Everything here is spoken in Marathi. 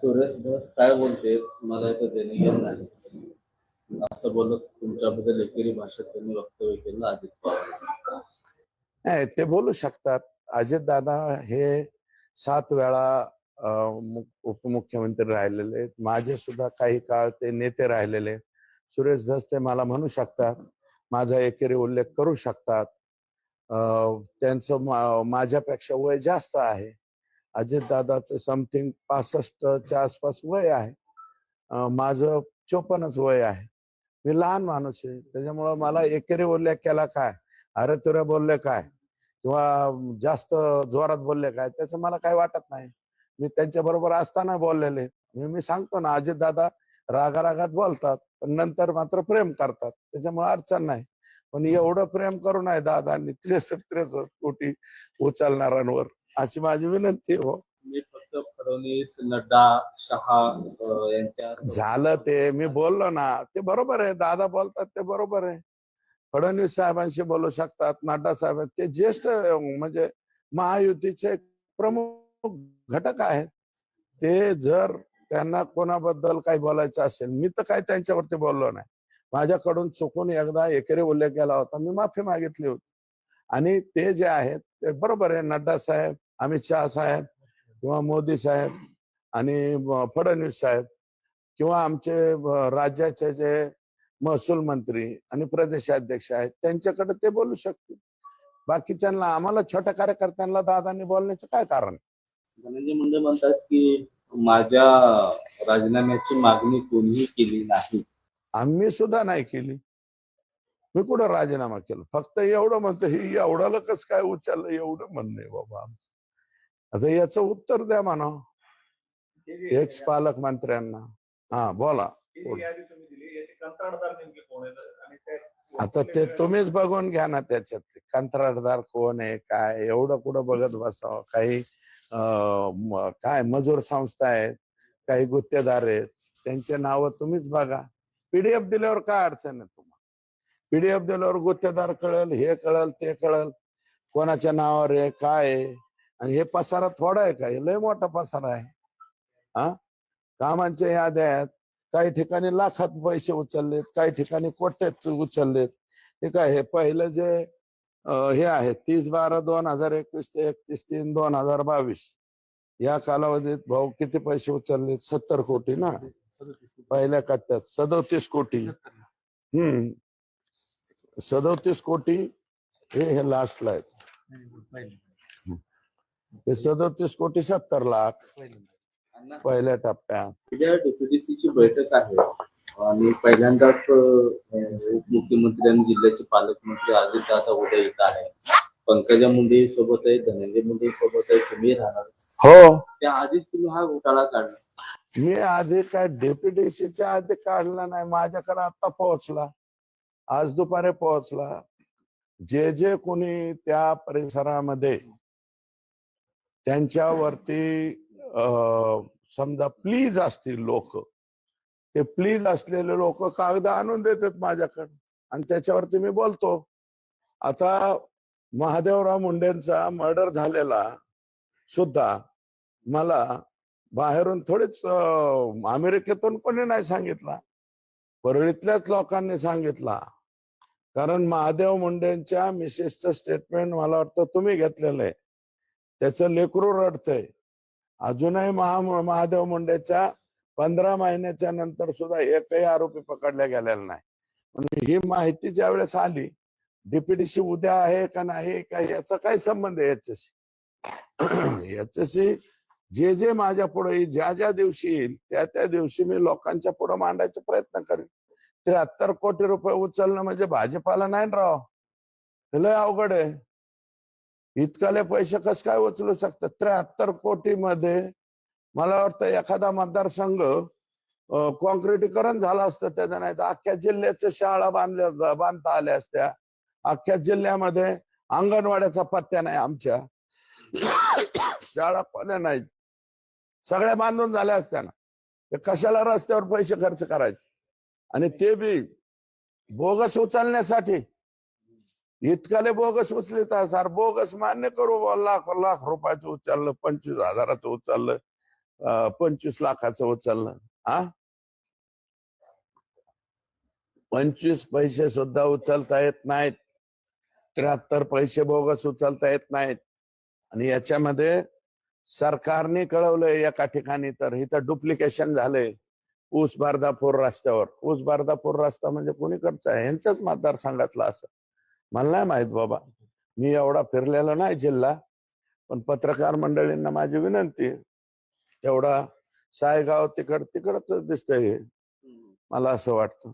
सुरेश धस काय बोलते मला तर देणे घेणं नाही असं बोलत तुमच्याबद्दल एकेरी भाषेत त्यांनी वक्तव्य केलं अजित पवार. नाही, ते बोलू शकतात. अजितदादा हे 7 वेळा उपमुख्यमंत्री राहिलेले, माझे सुद्धा काही काळ ते नेते राहिलेले. सुरेश धस ते मला म्हणू शकतात, माझा एकेरी उल्लेख करू शकतात. त्यांचं माझ्यापेक्षा वय जास्त आहे. अजितदादाचं समथिंग 65च्या आसपास वय आहे. माझं 54च वय आहे. मी लहान माणूस आहे, त्याच्यामुळं मला एकेरी उल्लेख केला काय, अरे तुरे बोलले काय किंवा जास्त जोरात बोलले काय, त्याचं मला काही वाटत नाही. मी त्यांच्या बरोबर असताना बोललेले. मी सांगतो ना, अजितदादा रागारागात बोलतात, पण नंतर मात्र प्रेम करतात, त्याच्यामुळे अडचण नाही. पण एवढं प्रेम करू नये दादांनी 63 कोटी उचलणाऱ्यांवर, अशी माझी विनंती हो. मी फक्त फडणवीस, नड्डा, शहा यांच्या झालं ते मी बोललो ना, ते बरोबर आहे. दादा बोलतात ते बरोबर आहे. फडणवीस साहेबांशी बोलू शकतात, नड्डा साहेब, ते ज्येष्ठ म्हणजे महायुतीचे प्रमुख घटक आहेत. ते जर त्यांना कोणाबद्दल काही बोलायचं असेल, मी तर काही त्यांच्यावरती बोललो नाही. माझ्याकडून चुकून एकदा एकेरी उल्लेख केला होता, मी माफी मागितली होती. आणि ते जे आहेत ते बरोबर आहे. नड्डा साहेब, अमित शहा साहेब किंवा मोदी साहेब आणि फडणवीस साहेब किंवा आमचे राज्याचे जे महसूल मंत्री आणि प्रदेशाध्यक्ष आहेत, त्यांच्याकडे ते बोलू शकतील. बाकीच्यांना, आम्हाला छोट्या कार्यकर्त्यांना दादांनी बोलण्याचं काय कारण? धनंजय मुंडे म्हणतात की माझ्या राजीनाम्याची मागणी कोणीही केली नाही. आम्ही सुद्धा नाही केली. मी कुठं राजीनामा केला? फक्त एवढं म्हणतो, ही एवढं कसं काय उचललं, एवढं म्हणणे बाबा. आता याचं उत्तर द्या म्हणा एक्स पालकमंत्र्यांना. हा बोला. आता ते तुम्हीच बघून घ्या ना, त्याच्यात कंत्राटदार कोण आहे, काय एवढं कुठं बघत बसावं. काही काय मजूर संस्था आहेत, काही गुत्तेदार आहेत, त्यांचे नाव तुम्हीच बघा. पीडीएफ दिल्यावर काय अडचण आहे तुम्हाला? पीडीएफ दिल्यावर गुत्तेदार कळेल, हे कळेल, ते कळेल, कोणाच्या नावावर आहे, काय आहे. आणि हे पसारा थोडा आहे का, हे लय मोठा पसारा आहे. हा, कामांच्या याद्या आहेत, काही ठिकाणी लाखात पैसे उचललेत, काही ठिकाणी कोट्यात उचललेत. ठीक आहे, हे पहिलं जे हे आहे 30/12/2021 ते 31/3/2022 या कालावधीत भाऊ किती पैसे उचलले? 70 कोटी ना पहिल्या कट्ट्यात. 37 कोटी. 37 कोटी हे लास्टला आहेत. हे 37 कोटी 70 लाख पहिल्या टप्प्यात. डेप्युटीसीची बैठक आहे आणि पहिल्यांदाच उपमुख्यमंत्री आणि जिल्ह्याचे पालकमंत्री अजितदादा उद्या येत आहे. पंकजा मुंडे सोबत आहे, धनंजय मुंडे सोबत आहे, तुम्ही राहणार हो. त्या आधीच तुम्ही हा घोटाळा काढला. मी आधी काय डेप्युटीसीच्या आधी काढला नाही, माझ्याकडे आता पोहोचला, आज दुपारी पोहोचला. जे जे कोणी त्या परिसरामध्ये त्यांच्यावरती समजा प्लीज असतील लोक, ते प्लीज असलेले लोक कागद आणून देतात माझ्याकडे आणि त्याच्यावरती मी बोलतो. आता महादेवराव मुंडेंचा मर्डर झालेला सुद्धा मला बाहेरून थोडेच अमेरिकेतून कोणी नाही सांगितला, परळीतल्याच लोकांनी सांगितला. कारण महादेव मुंडेंच्या मिसेसचं स्टेटमेंट मला वाटतं तुम्ही घेतलेलं आहे. त्याचं लेकरू रडतंय अजूनही. महादेव मुंडेच्या 15 महिन्याच्या नंतर सुद्धा एकही आरोपी पकडला गेलेला नाही. ही माहिती ज्या वेळेस आली, डीपीडीसी उद्या आहे का नाही का याचा काय संबंध आहे याच्याशी? याच्याशी जे जे माझ्या पुढे ज्या ज्या दिवशी येईल त्या त्या दिवशी मी लोकांच्या पुढे मांडायचा प्रयत्न करेन. 73 कोटी रुपये उचलणं म्हणजे भाजपाला नाही राव, हे लय अवघड आहे. इतकाले पैसे कस काय उचलू शकतात? 73 कोटी मध्ये मला वाटतं एखादा मतदारसंघ कॉन्क्रिटीकरण झालं असतं त्याचं, नाही तर अख्ख्या जिल्ह्याच्या शाळा बांधता आल्या असत्या. अख्ख्या जिल्ह्यामध्ये अंगणवाड्याचा पत्त्या नाही, आमच्या शाळा पण नाही, सगळ्या बांधून झाल्या असत्या ना. कशाला रस्त्यावर पैसे खर्च करायचे? आणि ते बी बोगस उचलण्यासाठी. इतकाले बोगस उचले तर सर बोगस मान्य करू, लाख लाख रुपयाचं उचललं, 25,000चं उचललं, 25 लाखाचं उचललं. हा, 25 पैसे सुद्धा उचलता येत नाहीत. 73 पैसे बोगस उचलता येत नाहीत. आणि याच्यामध्ये सरकारने कळवलंय एका ठिकाणी तर इथं डुप्लिकेशन झालंय. ऊस बार्दापूर रस्त्यावर. ऊस बार्दापूर रस्ता म्हणजे कोणीकडचा आहे? यांच्याच मतदारसंघातला असं. मला नाही माहित बाबा, मी एवढा फिरलेलो नाही जिल्हा. पण पत्रकार मंडळींना माझी विनंती, तेवढा सायगाव तिकडच दिसतंय मला असं वाटतं.